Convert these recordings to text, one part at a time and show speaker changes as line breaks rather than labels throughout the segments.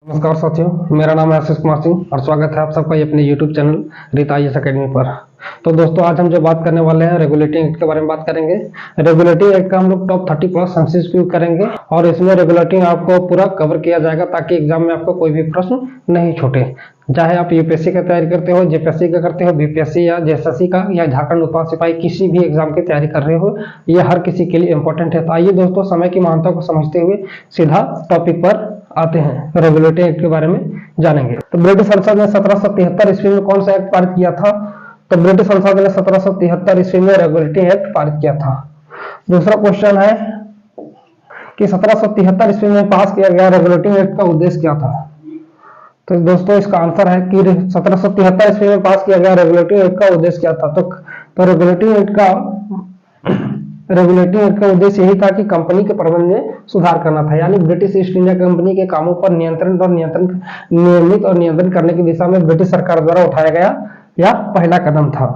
नमस्कार साथियों, मेरा नाम है आशीष कुमार सिंह और स्वागत है आप सबका अपने YouTube channel Rita IAS academy पर। तो दोस्तों, आज हम जो बात करने वाले हैं रेगुलेटिंग एक्ट के बारे में बात करेंगे। रेगुलेटिंग एक्ट का हम लोग टॉप 30+ MCQ करेंगे और इसमें रेगुलेटिंग आपको पूरा कवर किया जाएगा ताकि एग्जाम में आपको कोई भी प्रश्न नहीं छूटे। चाहे आप यूपीएससी की तैयारी करते हो, जेपीएससी का करते हो, बीपीएससी या जेएसएससी का या झारखंड उत्पाद सिपाही किसी भी एग्जाम की तैयारी कर रहे हो, ये हर किसी के लिए इंपॉर्टेंट है। तो आइए दोस्तों, समय की महानता को समझते हुए सीधा टॉपिक पर आते हैं। रेगुलेटिंग एक्ट के बारे में जानेंगे। तो ब्रिटिश संसद ने 1773 ईस्वी में कौन सा एक्ट पारित किया था? तो ब्रिटिश संसद ने 1773 ईस्वी में रेगुलेटिंग एक्ट पारित किया था। दूसरा क्वेश्चन है कि 1773 ईस्वी में पास किया गया रेगुलेटिंग एक्ट का उद्देश्य क्या था? तो दोस्तों, इसका आंसर है कि 1773 ईस्वी में पास किया गया रेगुलेटिंग एक्ट का उद्देश्य क्या था? तो रेगुलेटिंग एक्ट का उद्देश्य यही था कि कंपनी के प्रबंधन में सुधार करना था, यानी ब्रिटिश ईस्ट इंडिया कंपनी के कामों पर नियमित और नियंत्रण करने की दिशा में ब्रिटिश सरकार द्वारा उठाया गया यह पहला कदम था।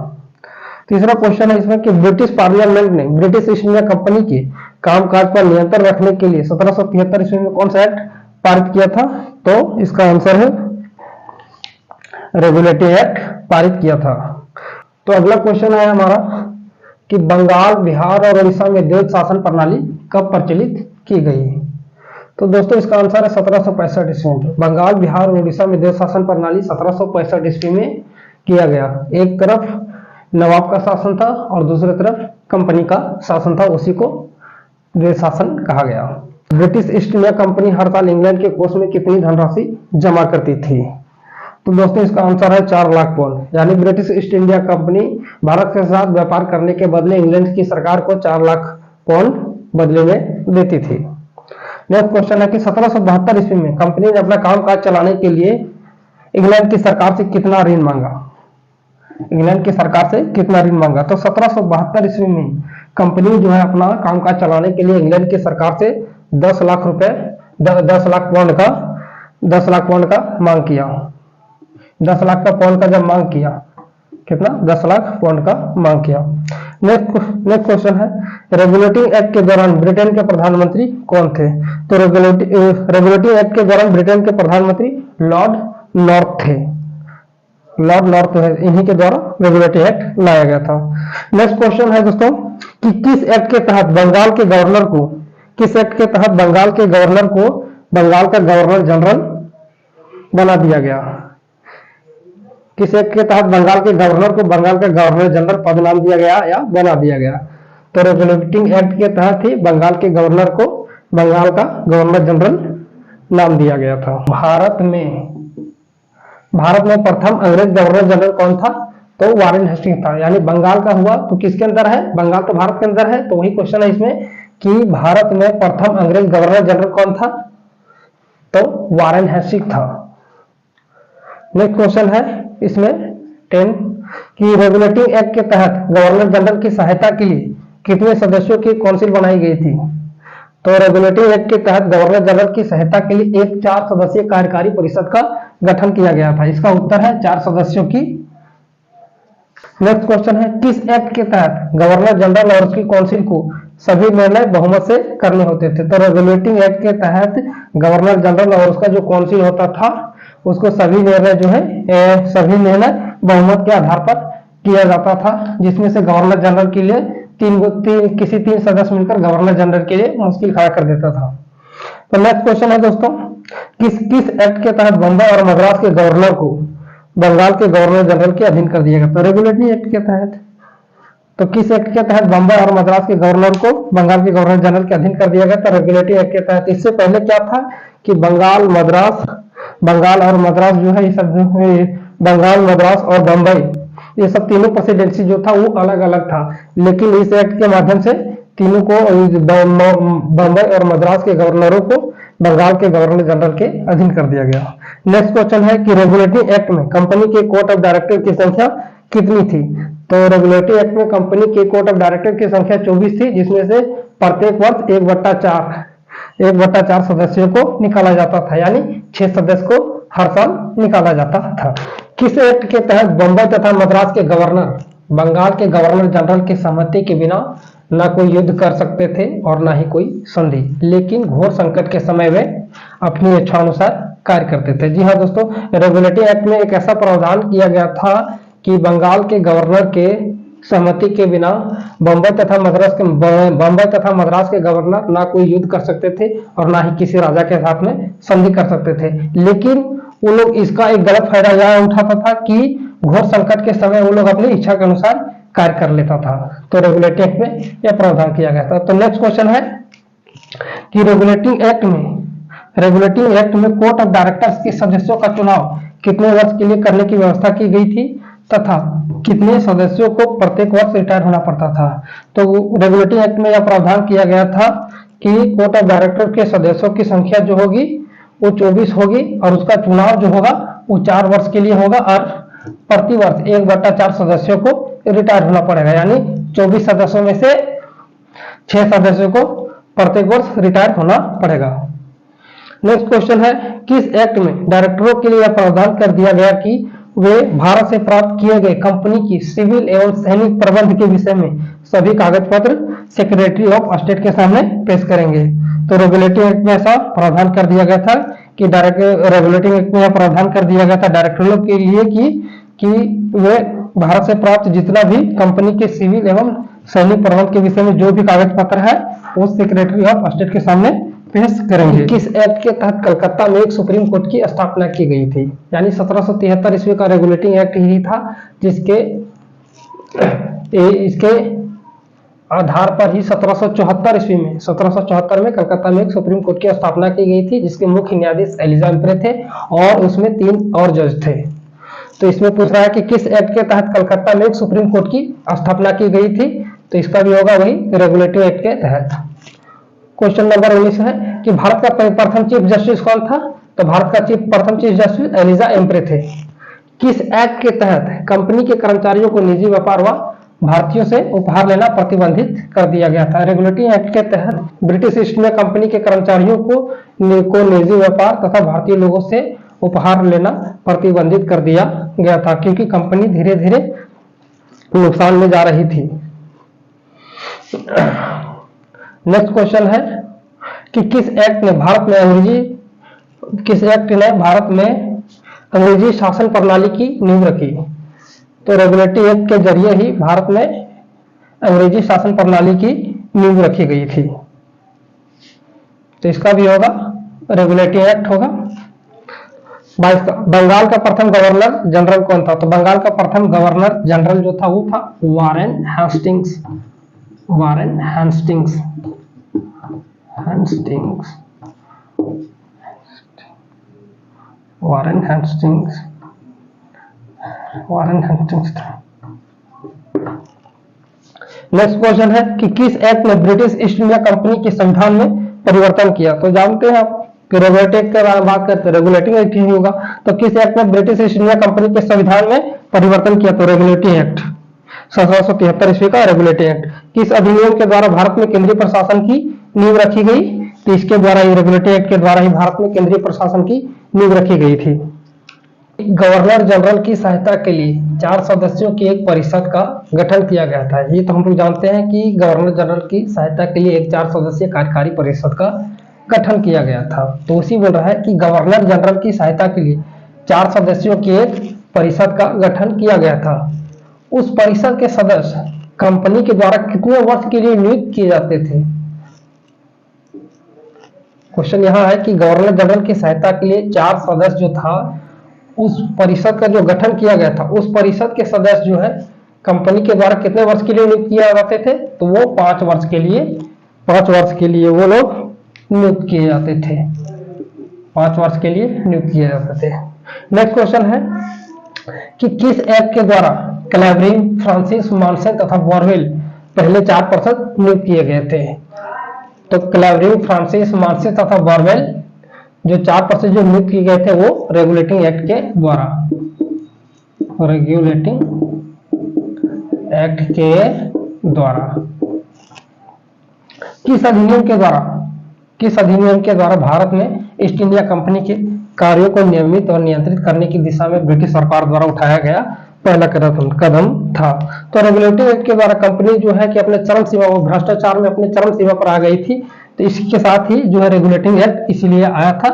तीसरा क्वेश्चन है इसमें कि ब्रिटिश पार्लियामेंट ने ब्रिटिश ईस्ट इंडिया कंपनी के कामकाज पर नियंत्रण रखने के लिए 1773 ईस्वी में कौन सा एक्ट पारित किया था? तो इसका आंसर है रेगुलेटिंग एक्ट पारित किया था। तो अगला क्वेश्चन है हमारा कि बंगाल, बिहार और उड़ीसा में द्वैध शासन प्रणाली कब प्रचलित की गई? तो दोस्तों, इसका आंसर है 1765 ईस्वी में। बंगाल, बिहार और उड़ीसा में द्वैध शासन प्रणाली 1765 ईस्वी में किया गया। एक तरफ नवाब का शासन था और दूसरी तरफ कंपनी का शासन था, उसी को द्वैध शासन कहा गया। ब्रिटिश ईस्ट इंडिया कंपनी हर साल इंग्लैंड के कोष में कितनी धनराशि जमा करती थी? तो दोस्तों, इसका आंसर है 4 लाख पाउंड, यानी British east India company Bharat के साथ व्यापार करने के बदले इंग्लैंड की सरकार को 4 लाख पाउंड बदले में देती थी। नेक्स्ट क्वेश्चन है कि 1772 ईस्वी में कंपनी ने अपना कामकाज चलाने के लिए इंग्लैंड की सरकार से कितना ऋण मांगा? इंग्लैंड की सरकार से कितना ऋण मांगा? तो 1772 ईस्वी में कंपनी जो है अपना कामकाज चलाने के लिए इंग्लैंड की सरकार से 10 लाख रुपए 10 लाख पाउंड का मांग किया। 10 लाख का पाउंड का जब मांग किया, कितना? 10 लाख पाउंड का मांग किया। नेक्स्ट क्वेश्चन है रेगुलेटिंग एक्ट के दौरान ब्रिटेन के प्रधानमंत्री कौन थे? तो रेगुलेटिंग एक्ट के दौरान ब्रिटेन के प्रधानमंत्री लॉर्ड नॉर्थ थे। लॉर्ड नॉर्थ है, इन्हीं के द्वारा रेगुलेटिंग एक्ट लाया गया था। नेक्स्ट क्वेश्चन है दोस्तों कि किस एक्ट के तहत बंगाल के गवर्नर को बंगाल का गवर्नर जनरल बना दिया गया? किस एक्ट के तहत बंगाल के गवर्नर को बंगाल का गवर्नर जनरल पद नाम दिया गया या बना दिया गया? तो रेगुलेटिंग एक्ट के तहत ही बंगाल के गवर्नर को बंगाल का गवर्नर जनरल नाम दिया गया था। भारत में प्रथम अंग्रेज गवर्नर जनरल कौन था? तो वारेन हेस्टिंग्स था। यानी बंगाल का हुआ तो किसके अंदर है? बंगाल तो भारत के अंदर है, तो वही क्वेश्चन है इसमें कि भारत में प्रथम अंग्रेज गवर्नर जनरल कौन था? तो वारेन हेस्टिंग्स था। नेक्स्ट क्वेश्चन है इसमें 10 कि रेगुलेटिंग एक्ट के तहत गवर्नर जनरल की सहायता के लिए कितने सदस्यों की काउंसिल बनाई गई थी? तो रेगुलेटिंग एक्ट के तहत गवर्नर जनरल की सहायता के लिए एक 4 सदस्यीय कार्यकारी परिषद का गठन किया गया था। इसका उत्तर है 4 सदस्यों की। नेक्स्ट क्वेश्चन है किस एक्ट के तहत गवर्नर जनरल और उसकी काउंसिल को सभी निर्णय बहुमत से करने होते थे? तो रेगुलेटिंग एक्ट के तहत गवर्नर जनरल और उसका जो काउंसिल होता था उसको सभी निर्णय बहुमत के आधार पर किया जाता था, जिसमें से गवर्नर जनरल के लिए किसी 3 सदस्य मिलकर गवर्नर जनरल के लिए मुश्किल खड़ा कर देता था। तो नेक्स्ट क्वेश्चन है दोस्तों किस एक्ट के तहत बंबई और मद्रास के गवर्नर को बंगाल के गवर्नर जनरल के अधीन कर दिया गया? तो रेगुलेटिंग एक्ट के तहत। तो किस एक्ट के तहत बंबई और मद्रास के गवर्नर को बंगाल के गवर्नर जनरल के अधीन कर दिया गया? तो रेगुलेटिंग एक्ट के तहत। इससे पहले क्या था कि बंगाल और मद्रास जो है, ये सब बंगाल, मद्रास और बंबई, ये सब तीनों प्रेसिडेंसी जो था वो अलग अलग था, लेकिन इस एक्ट के माध्यम से तीनों को, बंबई और मद्रास के गवर्नरों को बंगाल के गवर्नर जनरल के अधीन कर दिया गया। नेक्स्ट क्वेश्चन है कि रेगुलेटिंग एक्ट में कंपनी के कोर्ट ऑफ डायरेक्टर की संख्या कितनी थी? तो रेगुलेटिंग एक्ट में कंपनी के कोर्ट ऑफ डायरेक्टर की संख्या 24 थी, जिसमें से प्रत्येक वर्ष 1/4 सदस्यों को निकाला जाता था, यानी 6 सदस्य को हर साल निकाला जाता था। किस एक्ट के तहत बंबई तथा मद्रास के गवर्नर बंगाल के गवर्नर जनरल की सहमति के बिना न कोई युद्ध कर सकते थे और न ही कोई संधि, लेकिन घोर संकट के समय में अपनी इच्छानुसार कार्य करते थे। जी हाँ दोस्तों, रेगुलेटिंग एक्ट में एक ऐसा प्रावधान किया गया था कि बंगाल के गवर्नर के सहमति के बिना बम्बई तथा मद्रास के गवर्नर ना कोई युद्ध कर सकते थे और ना ही किसी राजा के साथ में संधि कर सकते थे। लेकिन वो लोग इसका एक गलत फायदा यह उठाता था कि घोर संकट के समय वो लोग अपनी इच्छा के अनुसार कार्य कर लेता था। तो रेगुलेटिंग एक्ट में यह प्रावधान किया गया था। तो नेक्स्ट क्वेश्चन है कि रेगुलेटिंग एक्ट में कोर्ट ऑफ डायरेक्टर्स के सदस्यों का चुनाव कितने वर्ष के लिए करने की व्यवस्था की गई थी तथा कितने सदस्यों को प्रत्येक वर्ष रिटायर होना पड़ता था। तो रेगुलेटिंग एक्ट में यह प्रावधान किया गया था कि कोर्ट ऑफ डायरेक्टर के सदस्यों की संख्या जो होगी वो 24 होगी और उसका चुनाव जो होगा वो 4 वर्ष के लिए होगा और प्रति वर्ष 1/4 सदस्यों को रिटायर होना पड़ेगा, यानी 24 सदस्यों में से 6 सदस्यों को प्रत्येक वर्ष रिटायर होना पड़ेगा। नेक्स्ट क्वेश्चन है, किस एक्ट में डायरेक्टरों के लिए यह प्रावधान कर दिया गया कि वे भारत से प्राप्त किए गए कंपनी की सिविल एवं सैनिक प्रबंध के विषय में सभी कागज पत्र सेक्रेटरी ऑफ स्टेट के सामने पेश करेंगे। तो रेगुलेटिंग एक्ट में ऐसा प्रावधान कर दिया गया था कि रेगुलेटिंग एक्ट में यह प्रावधान कर दिया गया था डायरेक्टरों के लिए कि वे भारत से प्राप्त जितना भी कंपनी के सिविल एवं सैनिक प्रबंध के विषय में जो भी कागज पत्र है वो सेक्रेटरी ऑफ स्टेट के सामने पेश करेंगे। किस एक्ट के तहत कलकत्ता में एक सुप्रीम कोर्ट की स्थापना की गई थी, यानी 1773 ईस्वी का रेगुलेटिंग एक्ट ही था जिसके इसके आधार पर ही 1774 में कलकत्ता में एक सुप्रीम कोर्ट की स्थापना की गई थी जिसके मुख्य न्यायाधीश एलिजा एम्प्रे थे और उसमें 3 और जज थे। तो इसमें पूछ रहा है कि किस एक्ट के तहत कलकत्ता में एक सुप्रीम कोर्ट की स्थापना की गई थी, तो इसका भी होगा वही रेगुलेटिंग एक्ट के तहत। क्वेश्चन नंबर 19 है कि भारत का प्रथम चीफ जस्टिस कौन था, तो भारत का प्रथम चीफ जस्टिस एलिजा एम्प्रे थे। किस एक्ट के तहत कंपनी के कर्मचारियों को निजी व्यापार व भारतीयों से उपहार लेना प्रतिबंधित कर दिया गया था। रेगुलेटिंग एक्ट के तहत ब्रिटिश ईस्ट इंडिया कंपनी के कर्मचारियों को निजी व्यापार तथा भारतीय लोगों से उपहार लेना प्रतिबंधित कर दिया गया था क्योंकि कंपनी धीरे धीरे नुकसान में जा रही थी। नेक्स्ट क्वेश्चन है कि किस एक्ट ने भारत में अंग्रेजी शासन प्रणाली की नींव रखी, तो रेगुलेटिंग एक्ट के जरिए ही भारत में अंग्रेजी शासन प्रणाली की नींव रखी गई थी। तो इसका भी होगा रेगुलेटिंग एक्ट होगा। बंगाल का प्रथम गवर्नर जनरल कौन था, तो बंगाल का प्रथम गवर्नर जनरल जो था वो था वारेन हेस्टिंग्स था। नेक्स्ट क्वेश्चन है कि किस एक्ट ने ब्रिटिश ईस्ट इंडिया कंपनी के संविधान में परिवर्तन किया, तो जानते हैं आप कि रेगुलेटिंग एक्ट की बात करते हैं रेगुलेटिंग एक्ट ही होगा। तो किस एक्ट ने ब्रिटिश ईस्ट इंडिया कंपनी के संविधान में परिवर्तन किया, तो रेगुलेटिंग एक्ट 1773 ईस्वी का रेगुलेटिंग एक्ट। किस अधिनियम के द्वारा भारत में केंद्रीय प्रशासन की नींव रखी गई, तो इसके द्वारा ही रेगुलेटिंग एक्ट के द्वारा ही भारत में केंद्रीय प्रशासन की नींव रखी गई थी। गवर्नर जनरल की सहायता के लिए 4 सदस्यों की एक परिषद का गठन किया गया था। ये तो हम लोग जानते हैं कि गवर्नर जनरल की सहायता के लिए एक 4 सदस्यीय कार्यकारी परिषद का गठन किया गया था। तो उसी बोल रहा है कि गवर्नर जनरल की सहायता के लिए 4 सदस्यों की एक परिषद का गठन किया गया था। उस परिषद के सदस्य कंपनी के द्वारा कितने वर्ष के लिए नियुक्त किए जाते थे। क्वेश्चन यहां है कि गवर्नर जनरल की सहायता के लिए 4 सदस्य जो था उस परिषद का जो गठन किया गया था उस परिषद के सदस्य जो है कंपनी के द्वारा कितने वर्ष के लिए नियुक्त किए जाते थे, तो वो 5 वर्ष के लिए वो लोग नियुक्त किए जाते थे। 5 वर्ष के लिए नियुक्त किए जाते थे। नेक्स्ट क्वेश्चन है कि किस एक्ट के द्वारा क्लेवरिंग, फ्रांसिस, मानसन तथा बोरवेल पहले 4% नियुक्त किए गए थे, तो क्लेवरिंग, फ्रांसिस, मानसन तथा बोरवेल जो 4% जो नियुक्त किए गए थे वो रेगुलेटिंग एक्ट के द्वारा किस अधिनियम के द्वारा भारत में ईस्ट इंडिया कंपनी के कार्यों को नियमित और नियंत्रित करने की दिशा में ब्रिटिश सरकार द्वारा उठाया गया पहला कदम था। तो रेगुलेटिंग एक्ट के द्वारा कंपनी जो है कि अपने चरम सीमा, वो भ्रष्टाचार में अपने चरम सीमा पर आ गई थी। तो इसके साथ ही जो है रेगुलेटिंग एक्ट इसलिए आया था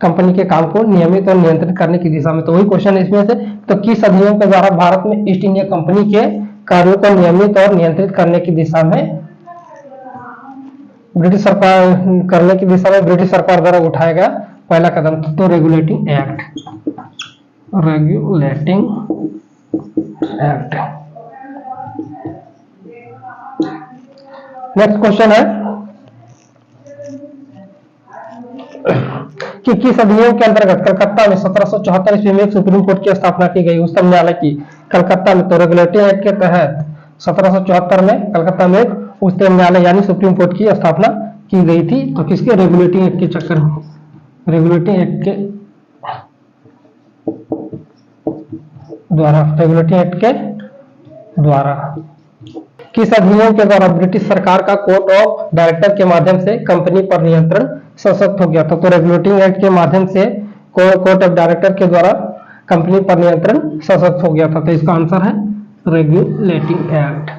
कंपनी के काम को नियमित और नियंत्रित करने की दिशा में। तो वही क्वेश्चन है इसमें से। तो किस अधिनियम के द्वारा भारत में ईस्ट इंडिया कंपनी के कार्यों को नियमित और नियंत्रित करने की दिशा में ब्रिटिश सरकार द्वारा उठाया गया पहला कदम? तो रेगुलेटिंग एक्ट। नेक्स्ट क्वेश्चन है कि किस अधिनियम के अंतर्गत कलकत्ता में 1774 ईस्वी में एक सुप्रीम कोर्ट की स्थापना की गई? उच्चतम न्यायालय की कलकत्ता में। तो रेगुलेटिंग एक्ट के तहत 1774 में कलकत्ता में एक उच्चतम न्यायालय यानी सुप्रीम कोर्ट की स्थापना की गई थी। तो किसके? रेगुलेटिंग एक्ट के चक्कर में, रेगुलेटिंग एक्ट के द्वारा। किस अधिनियम के द्वारा ब्रिटिश सरकार का कोर्ट ऑफ डायरेक्टर के माध्यम से कंपनी पर नियंत्रण सशक्त हो गया था? तो रेगुलेटिंग एक्ट के माध्यम से कोर्ट ऑफ डायरेक्टर के द्वारा कंपनी पर नियंत्रण सशक्त हो गया था। तो इसका आंसर है रेगुलेटिंग एक्ट।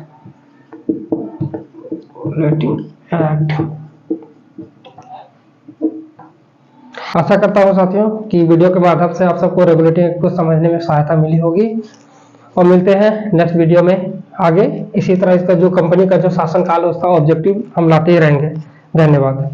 आशा करता हूं साथियों कि वीडियो के माध्यम से आप सबको रेगुलेटिंग एक्ट को समझने में सहायता मिली होगी। और मिलते हैं नेक्स्ट वीडियो में आगे। इसी तरह इसका जो कंपनी का जो शासन काल है उसका ऑब्जेक्टिव हम लाते ही रहेंगे। धन्यवाद।